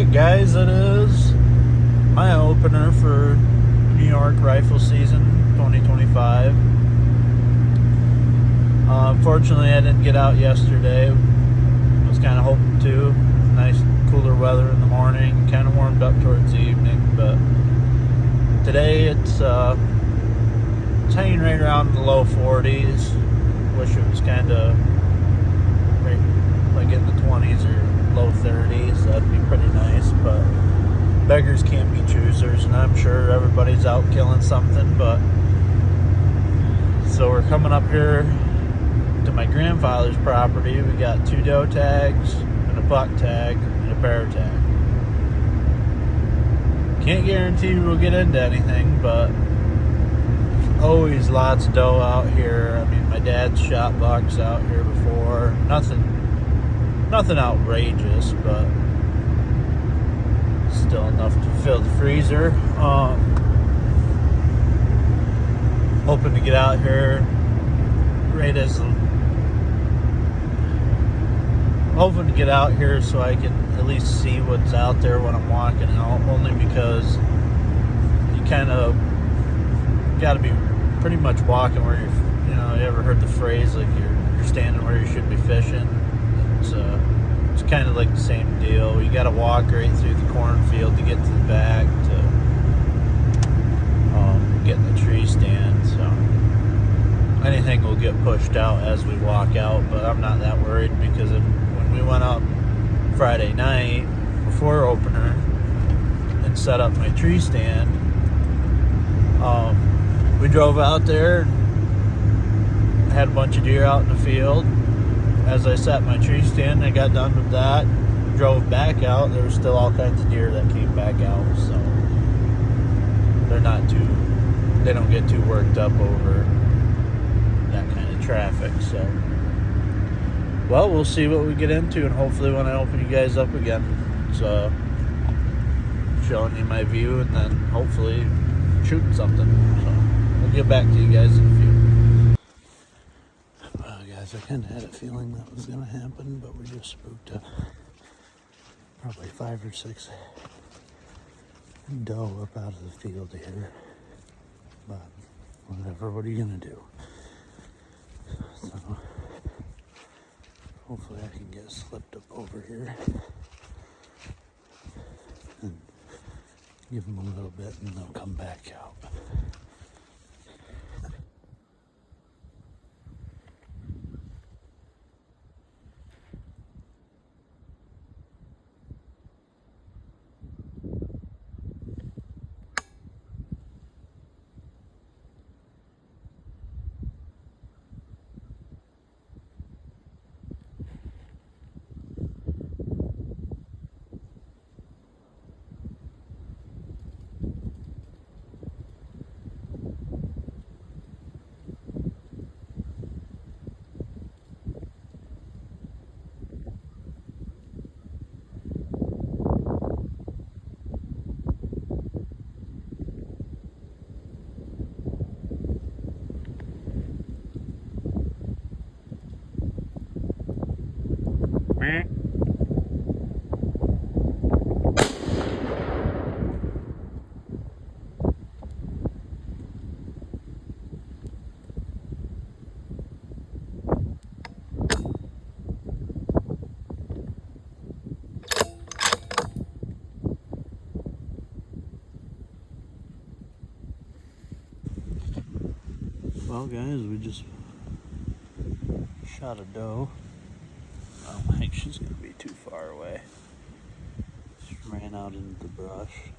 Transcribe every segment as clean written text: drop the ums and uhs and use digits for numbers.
Alright guys, it is my opener for New York rifle season 2025. Unfortunately I didn't get out yesterday. I was kind of hoping to. Nice cooler weather in the morning, kind of warmed up towards the evening, but today it's hanging right around the low 40s. Wish it was kind of right like in the 20s or low 30s. That'd be pretty nice, but beggars can't be choosers, and I'm sure everybody's out killing something. But so we're coming up here to my grandfather's property. We got 2 doe tags and a buck tag and a bear tag. Can't guarantee we'll get into anything, but always lots of doe out here. I mean, my dad's shot bucks out here before. Nothing outrageous, but still enough to fill the freezer. Hoping to get out here hoping to get out here so I can at least see what's out there when I'm walking out, only because you kind of got to be pretty much walking where you ever heard the phrase like you're standing where you should be fishing? It's kind of like the same deal. You got to walk right through the cornfield to get to the back to get in the tree stand. So anything will get pushed out as we walk out, but I'm not that worried, because when we went up Friday night before opener and set up my tree stand, we drove out there, had a bunch of deer out in the field. As I set my tree stand, I got done with that, drove back out. There was still all kinds of deer that came back out, so they don't get too worked up over that kind of traffic. So, well, we'll see what we get into, and hopefully when I open you guys up again, so showing you my view and then hopefully shooting something. So we'll get back to you guys in a few. Well, guys, I kind of had a feeling that was going to happen, but we just spooked probably 5 or 6 doe up out of the field here. But whatever, what are you going to do? So hopefully I can get slipped up over here and give them a little bit, and they'll come back out. Well, guys, we just shot a doe. I don't think she's going to be too far away. She ran out into the brush.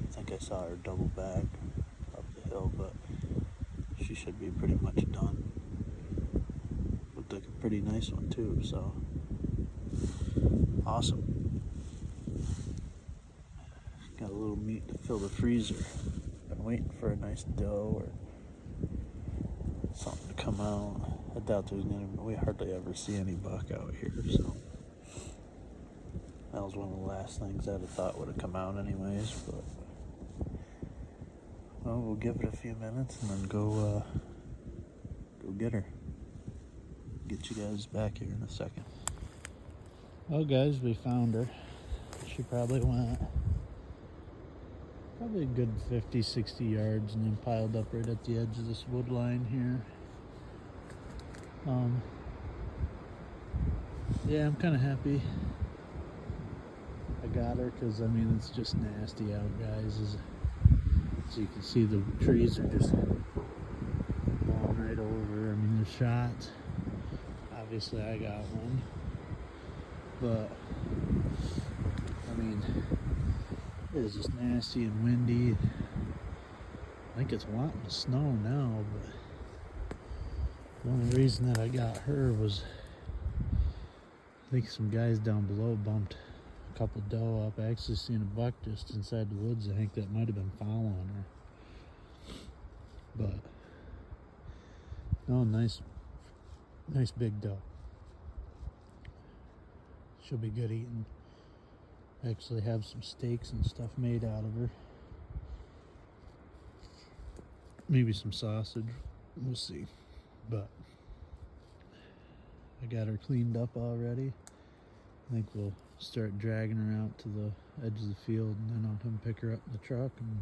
I think I saw her double back up the hill, but she should be pretty much done. Looked like a pretty nice one too, so awesome. Got a little meat to fill the freezer. Been waiting for a nice doe or something to come out. I doubt we hardly ever see any buck out here, so that was one of the last things I'd have thought would have come out anyways. But well, we'll give it a few minutes and then go get her. Get you guys back here in a second. Well, guys, we found her. She probably went a good 50-60 yards and then piled up right at the edge of this wood line here. Yeah, I'm kind of happy I got her, because I mean it's just nasty out, guys. As you can see, the trees are just blowing right over. I mean, they're shot. Obviously I got one, but I mean it is just nasty and windy. I think it's wanting to snow now, but the only reason that I got her was I think some guys down below bumped a couple doe up. I actually seen a buck just inside the woods. I think that might have been following her. But no, nice big doe. She'll be good eating. Actually have some steaks and stuff made out of her. Maybe some sausage. We'll see. But I got her cleaned up already. I think we'll start dragging her out to the edge of the field, and then I'll come pick her up in the truck, and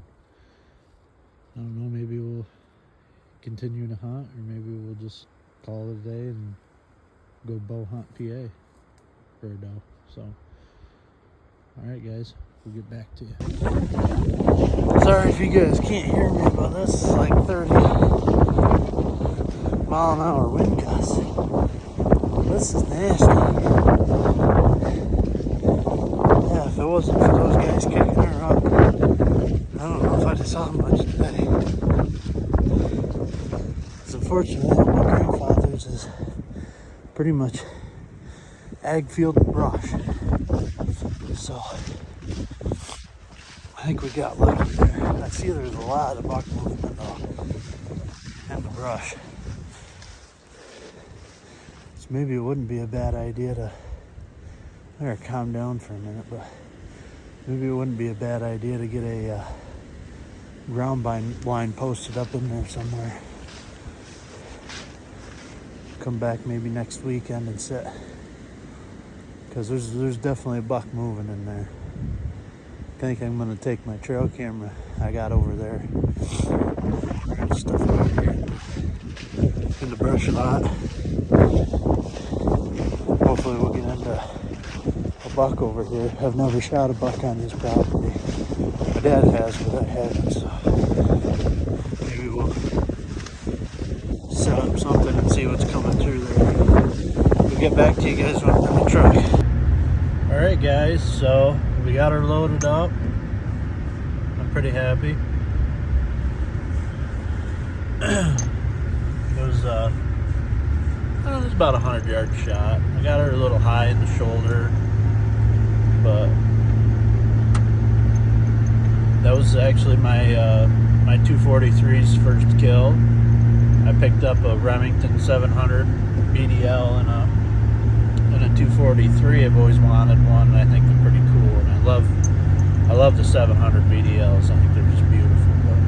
I don't know, maybe we'll continue to hunt, or maybe we'll just call it a day and go bow hunt PA for a doe. So alright guys, we'll get back to you. Sorry if you guys can't hear me, but this is like 30 mile an hour wind gusts. This is nasty. Yeah, if it wasn't for those guys kicking her up, I don't know if I'd have saw much today. It's unfortunately my grandfather's is pretty much ag field and brush. So I think we got lucky there. I see there's a lot of buck movement though in the brush. So maybe it wouldn't be a bad idea to, I gotta calm down for a minute, but maybe it wouldn't be a bad idea to get a ground blind posted up in there somewhere. Come back maybe next weekend and sit. Because there's definitely a buck moving in there. I think I'm gonna take my trail camera I got over there. Stuff over here in the brush a lot. Hopefully we'll get into a buck over here. I've never shot a buck on this property. My dad has, but I haven't. So maybe we'll set up something and see what's coming through there. We'll get back to you guys when I'm in the truck. Alright guys, so we got her loaded up. I'm pretty happy. It was about a 100-yard shot. I got her a little high in the shoulder, but that was actually my my 243's first kill. I picked up a Remington 700 BDL and a 243. I've always wanted one, and I think they're pretty cool. And I love the 700 BDLs. I think they're just beautiful. But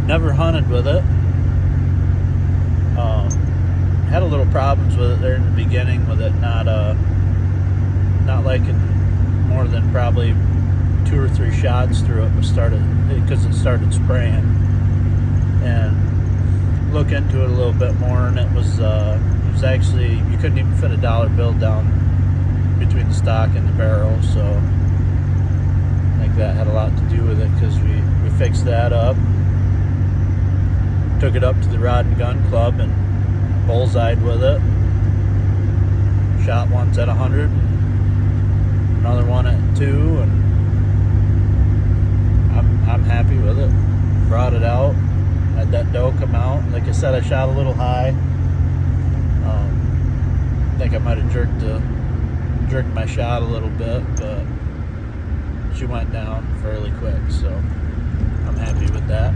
never hunted with it. Had a little problems with it there in the beginning, with it not liking more than probably 2 or 3 shots through it because it started spraying. And look into it a little bit more, and it was actually, you couldn't even fit a dollar bill down between the stock and the barrel. So I think that had a lot to do with it, because we fixed that up, took it up to the Rod and Gun Club and bullseyed with it. Shot once at 100, another one at 2, and I'm happy with it. Brought it out, had that doe come out. Like I said, I shot a little high. I think I might have jerked my shot a little bit, but she went down fairly quick, so I'm happy with that.